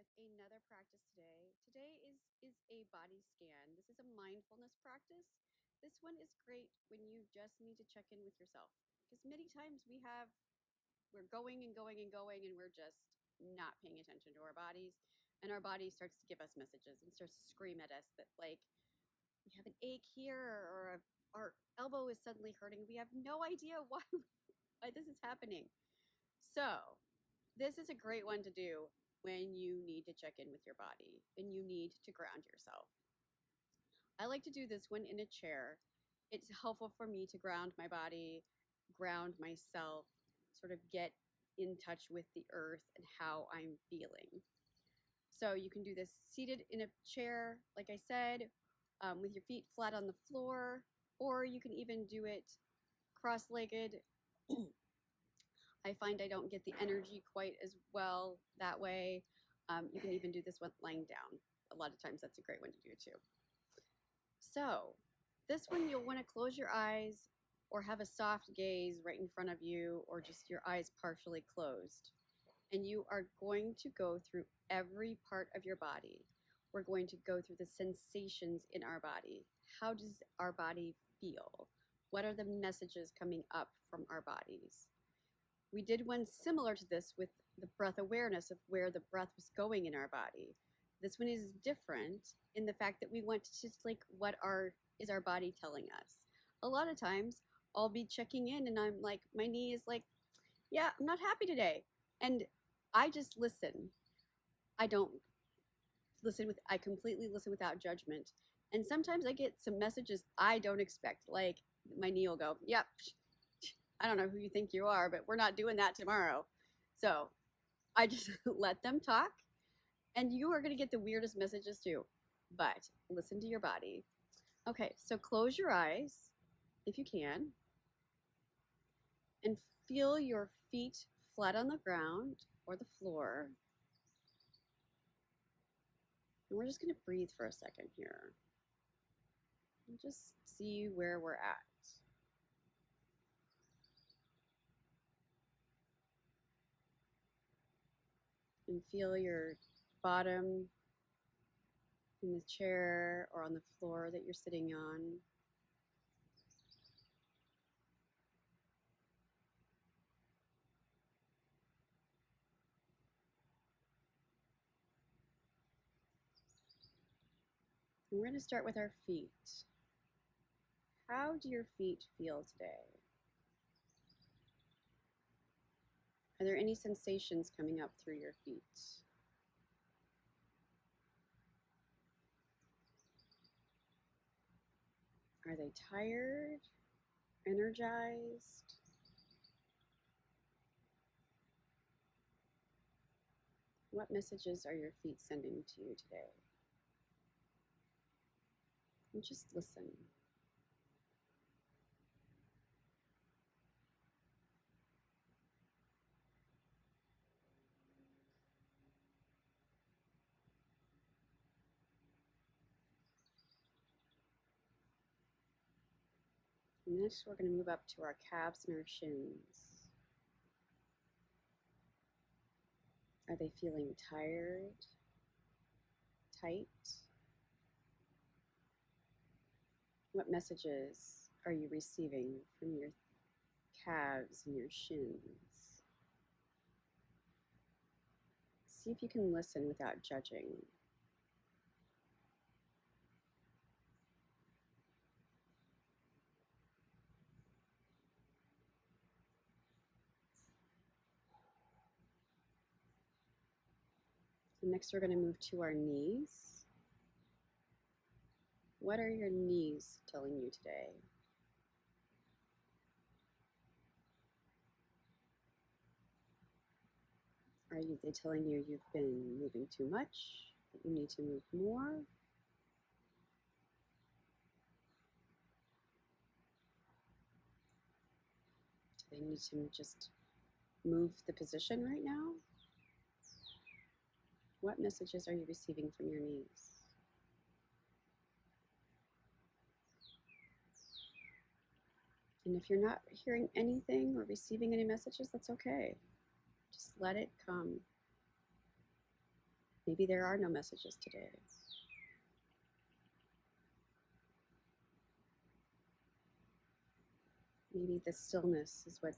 with another practice today. Today is a body scan. This is a mindfulness practice. This one is great when you just need to check in with yourself because many times we're going and going and going and we're just not paying attention to our bodies, and our body starts to give us messages and starts to scream at us that like we have an ache here or our elbow is suddenly hurting. We have no idea why this is happening. So this is a great one to do when you need to check in with your body and you need to ground yourself. I like to do this one in a chair. It's helpful for me to ground my body, ground myself, sort of get in touch with the earth and how I'm feeling. So you can do this seated in a chair, like I said, with your feet flat on the floor, or you can even do it cross-legged. I find I don't get the energy quite as well that way. You can even do this one lying down. A lot of times that's a great one to do too. So this one you'll want to close your eyes or have a soft gaze right in front of you or just your eyes partially closed. And you are going to go through every part of your body. We're going to go through the sensations in our body. How does our body feel? What are the messages coming up from our bodies? We did one similar to this with the breath awareness of where the breath was going in our body. This one is different in the fact that we want to just like is our body telling us. A lot of times I'll be checking in and I'm like, my knee is like, yeah, I'm not happy today. And I just listen. I don't I completely listen without judgment. And sometimes I get some messages I don't expect. Like my knee will go, yep, I don't know who you think you are, but we're not doing that tomorrow. So I just let them talk, and you are going to get the weirdest messages too. But listen to your body. Okay, so close your eyes if you can, and feel your feet flat on the ground or the floor. And we're just going to breathe for a second here and just see where we're at. And feel your bottom in the chair or on the floor that you're sitting on. And we're going to start with our feet. How do your feet feel today? Are there any sensations coming up through your feet? Are they tired? Energized? What messages are your feet sending to you today? And just listen. And next we're going to move up to our calves and our shins. Are they feeling tired? Tight? What messages are you receiving from your calves and your shins? See if you can listen without judging. So next we're going to move to our knees. What are your knees telling you today? Are they telling you you've been moving too much, that you need to move more? Do they need to just move the position right now? What messages are you receiving from your knees? And if you're not hearing anything or receiving any messages, that's okay. Just let it come. Maybe there are no messages today. Maybe the stillness is what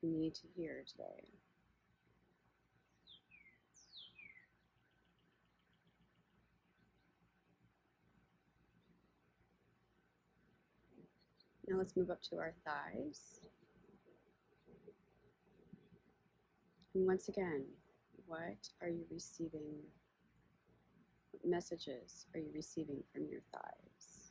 you need to hear today. Now let's move up to our thighs. And once again, what are you receiving? What messages are you receiving from your thighs?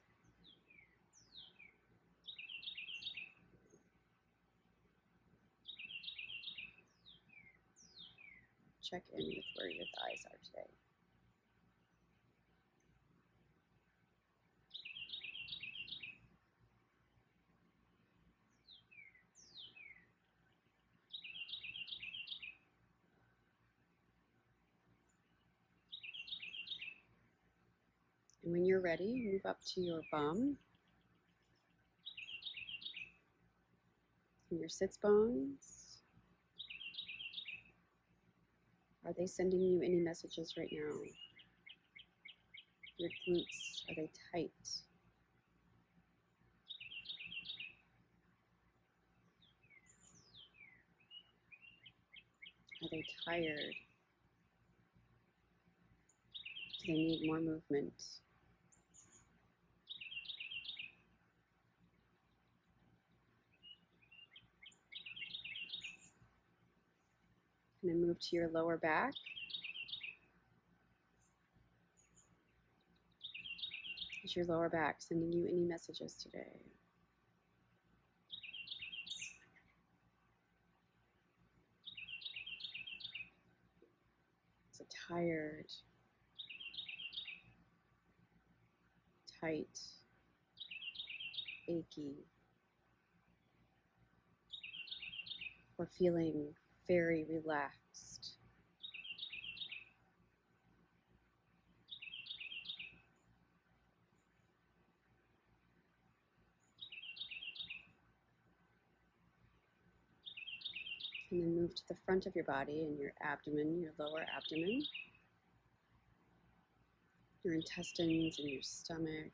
Check in with where your thighs are today. And when you're ready, move up to your bum and your sits bones. Are they sending you any messages right now? Your glutes, are they tight? Are they tired? Do they need more movement? And then move to your lower back. Is your lower back sending you any messages today? Is it tired, tight, achy, or feeling very relaxed? And then move to the front of your body and your abdomen, your lower abdomen, your intestines and your stomach,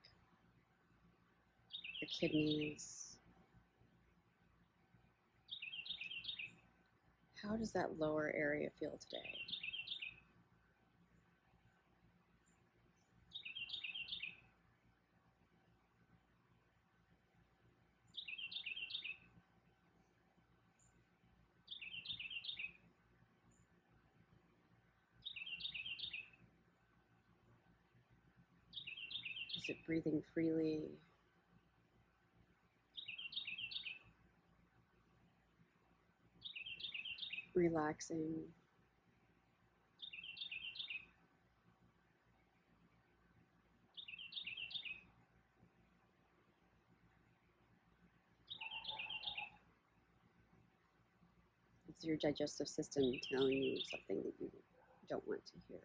your kidneys. How does that lower area feel today? Is it breathing freely? Relaxing? Is your digestive system telling you something that you don't want to hear?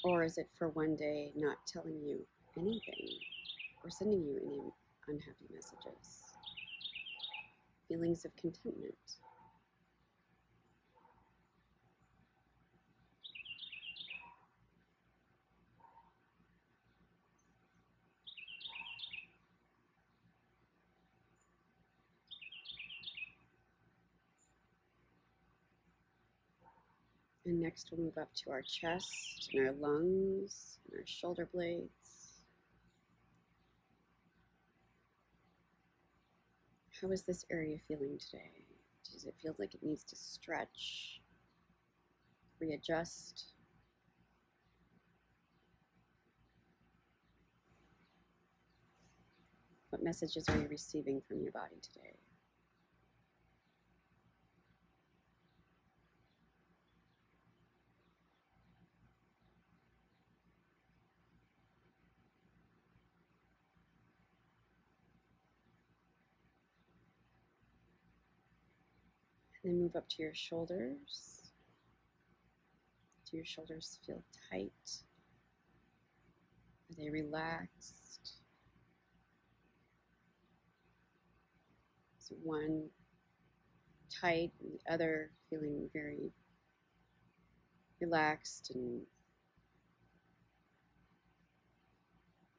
Or is it for one day not telling you anything or sending you any unhappy messages? Feelings of contentment. And next we'll move up to our chest and our lungs and our shoulder blades. How is this area feeling today? Does it feel like it needs to stretch, readjust? What messages are you receiving from your body today? And then move up to your shoulders. Do your shoulders feel tight? Are they relaxed? Is one tight, and the other feeling very relaxed and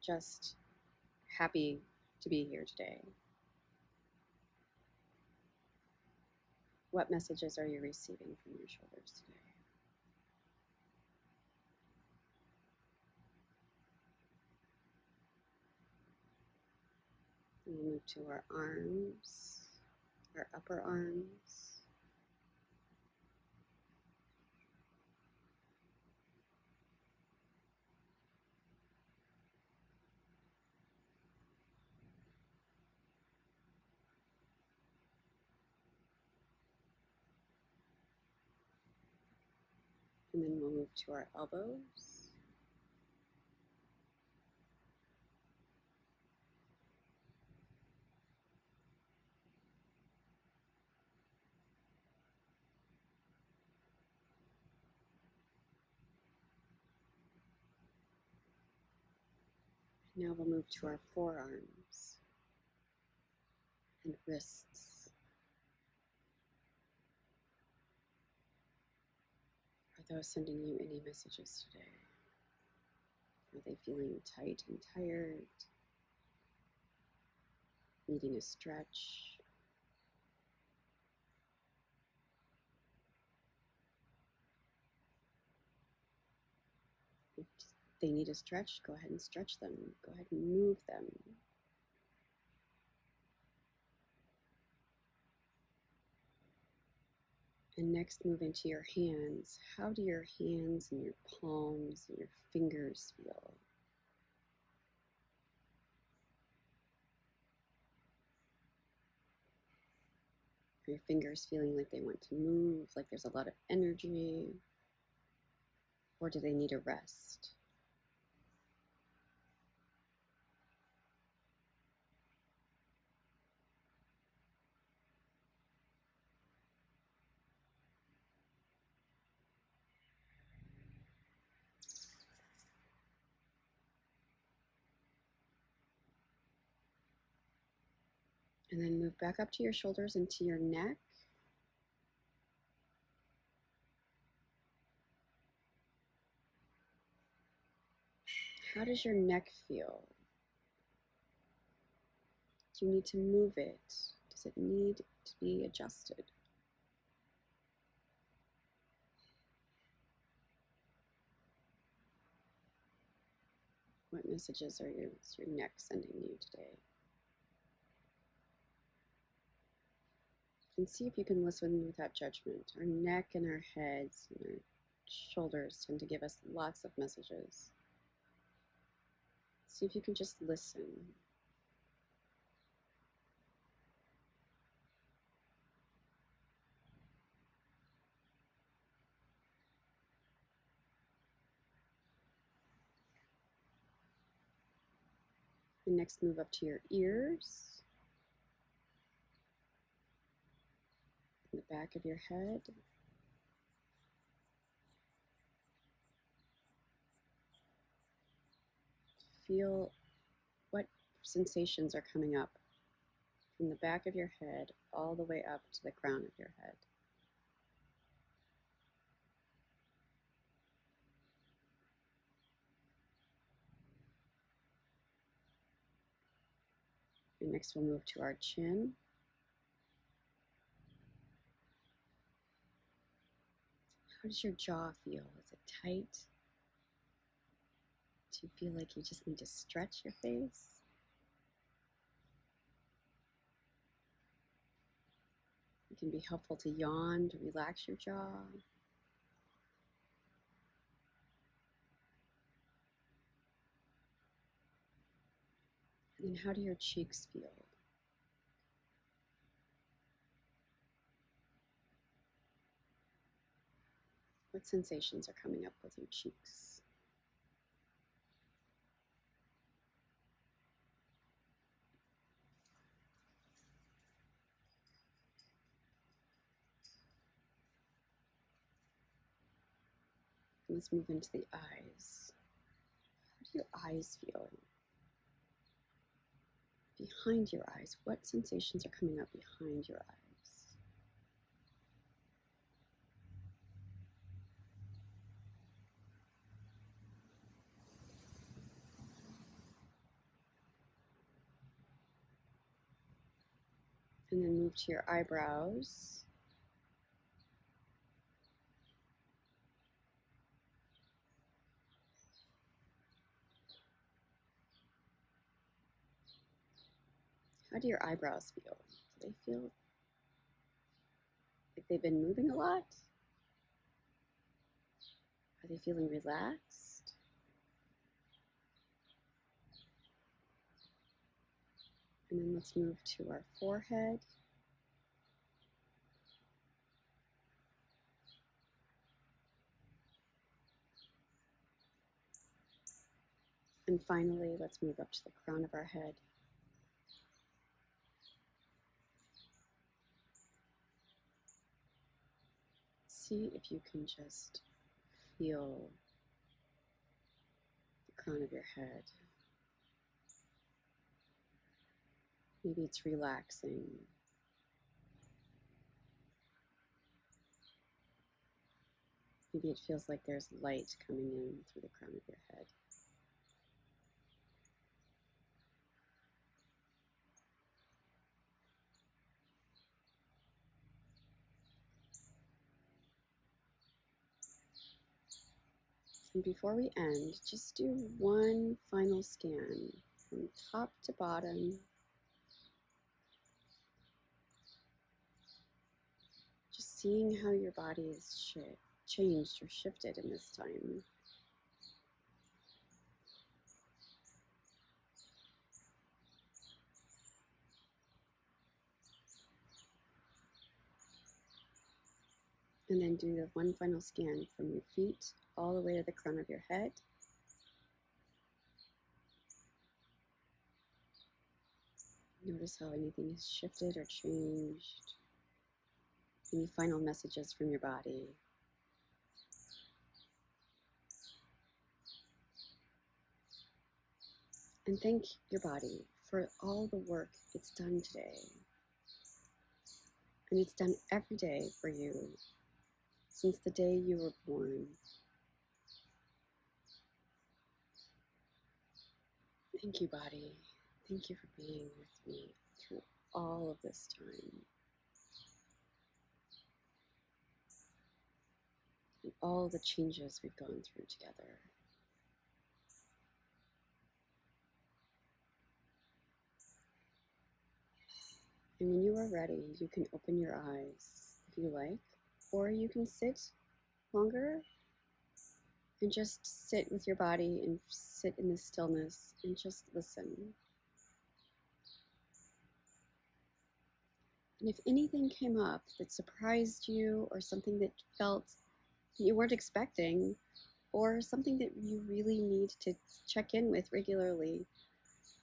just happy to be here today. What messages are you receiving from your shoulders today? And we'll move to our arms, our upper arms. And then we'll move to our elbows. Now we'll move to our forearms and wrists. Are those sending you any messages today? Are they feeling tight and tired? Needing a stretch? If they need a stretch, go ahead and stretch them. Go ahead and move them. And next, move into your hands. How do your hands and your palms and your fingers feel? Are your fingers feeling like they want to move, like there's a lot of energy? Or do they need a rest? And then move back up to your shoulders and to your neck. How does your neck feel? Do you need to move it? Does it need to be adjusted? What messages is your neck sending you today? And see if you can listen without judgment. Our neck and our heads and our shoulders tend to give us lots of messages. See if you can just listen. And next, move up to your ears, the back of your head. Feel what sensations are coming up from the back of your head all the way up to the crown of your head. And next we'll move to our chin. How does your jaw feel? Is it tight? Do you feel like you just need to stretch your face? It can be helpful to yawn to relax your jaw. And then how do your cheeks feel? What sensations are coming up with your cheeks? Let's move into the eyes. How do your eyes feel? Behind your eyes, what sensations are coming up behind your eyes? And then move to your eyebrows. How do your eyebrows feel? Do they feel like they've been moving a lot? Are they feeling relaxed? And then let's move to our forehead. And finally, let's move up to the crown of our head. See if you can just feel the crown of your head. Maybe it's relaxing. Maybe it feels like there's light coming in through the crown of your head. And before we end, just do one final scan from top to bottom. Just seeing how your body is changed or shifted in this time. And then do the one final scan from your feet all the way to the crown of your head. Notice how anything has shifted or changed. Any final messages from your body. And thank your body for all the work it's done today. And it's done every day for you since the day you were born. Thank you, body. Thank you for being with me through all of this time. And all the changes we've gone through together. And when you are ready, you can open your eyes if you like, or you can sit longer and just sit with your body and sit in the stillness and just listen. And if anything came up that surprised you, or something that felt that you weren't expecting, or something that you really need to check in with regularly,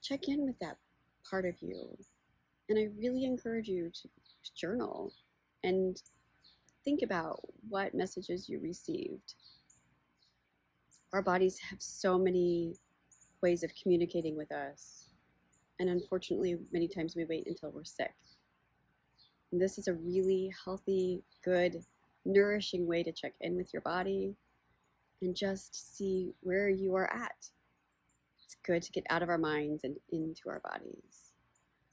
check in with that part of you. And I really encourage you to journal and think about what messages you received. Our bodies have so many ways of communicating with us. And unfortunately, many times we wait until we're sick. And this is a really healthy, good, nourishing way to check in with your body and just see where you are at. It's good to get out of our minds and into our bodies.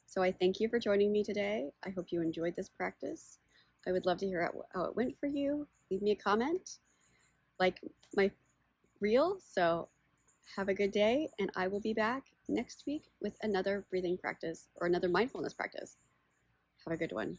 So I thank you for joining me today. I hope you enjoyed this practice. I would love to hear how it went for you. Leave me a comment, like my reel. So have a good day, and I will be back next week with another breathing practice or another mindfulness practice. Have a good one.